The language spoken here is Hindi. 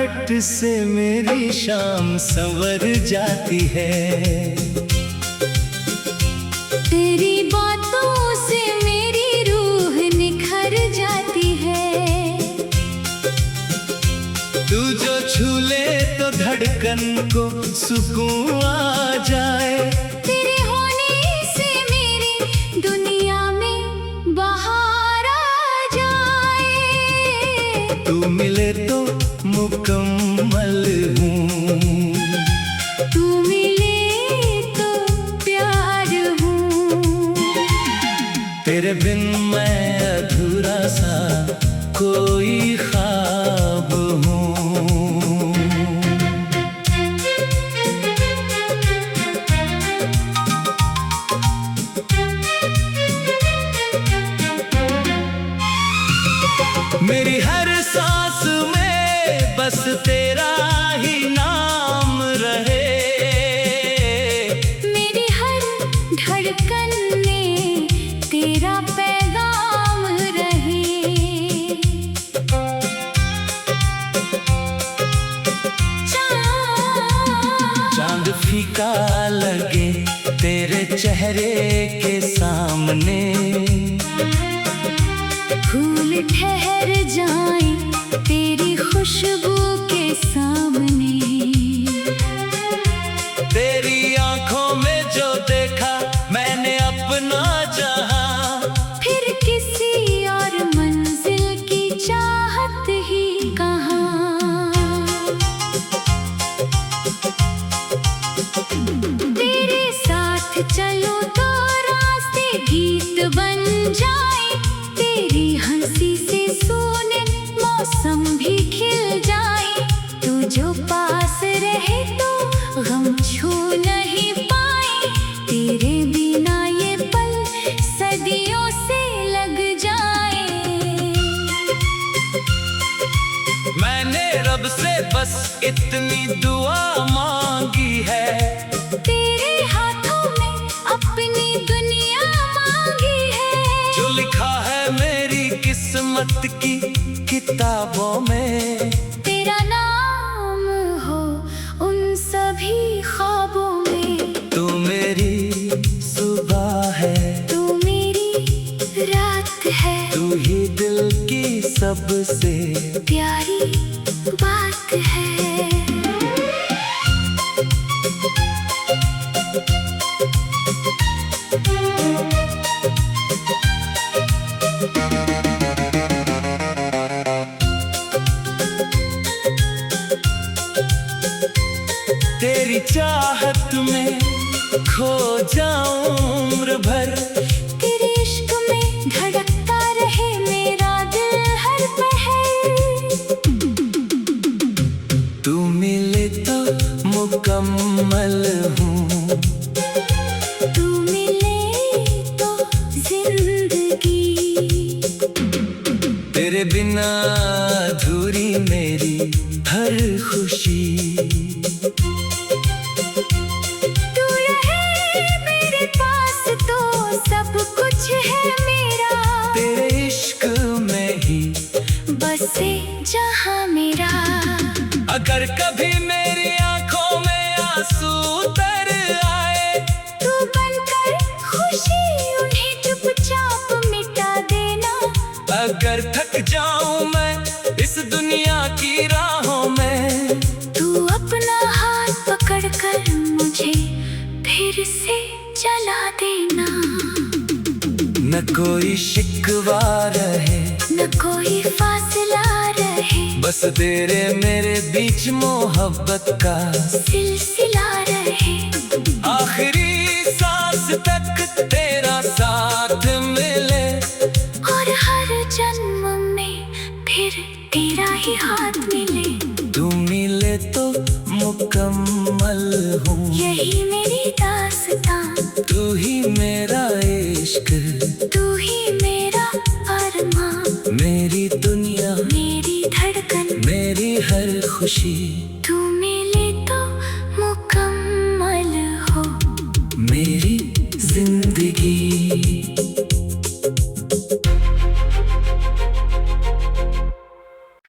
मुस्कुराहट से मेरी शाम संवर जाती है। तेरी बातों से मेरी रूह निखर जाती है। तू जो छू ले तो धड़कन को सुकून आ जाए। तेरे होने से मेरी दुनिया में बहार आ जाए। तू मिले तो मुकम्मल हूँ, तू मिले तो प्यार हूँ। तेरे बिन मैं अधूरा सा कोई ख्वाब हूँ। मेरी हर सांस में बस तेरा ही नाम रहे। मेरी हर धड़कन में तेरा पैगाम रहे। चांद फीका लगे तेरे चेहरे के सामने। फूल ठहर जाएं तेरी खुशबू के सामने। तेरी आंखों में जो देखा मैंने अपना चाहा। फिर किसी और मंजिल की चाहत ही कहाँ। तेरे साथ चलो तो रास्ते गीत बन जाए। तेरी हंसी से सोने मौसम भी खिल जाए। तू जो पास रहे तो गम छू नहीं पाए। तेरे बिना ये पल सदियों से लग जाए। मैंने रब से बस इतनी दुआ मांगी है। तेरे हाथों में अपनी दुनिया मांगी है। जो लिखा है मेरी किस्मत की किताबों में। तेरा नाम हो उन सभी ख्वाबों में। तू मेरी सुबह है, तू मेरी रात है। तू ही दिल की सबसे प्यारी बात है। तेरी चाहत में खो जाऊं उम्र भर। तेरे इश्क में धड़कता रहे मेरा दिल हर पहर। तू मिले तो मुकम्मल हूँ, तू मिले तो जिंदगी। तेरे बिना अधूरी मेरी हर खुशी। तू रहे मेरे पास तो सब कुछ है मेरा। तेरे इश्क में ही बसे जहां मेरा। अगर कभी मेरी आंखों में आंसू उतर आए। तू बनकर खुशी उन्हें चुपचाप मिटा देना। अगर थक जाऊं मैं इस दुनिया की राहों में। तू अपना हाथ पकड़कर मुझे फिर से चला देना। न कोई शिकवा रहे, न कोई फासला रहे। बस तेरे मेरे बीच मोहब्बत का सिलसिला रहे।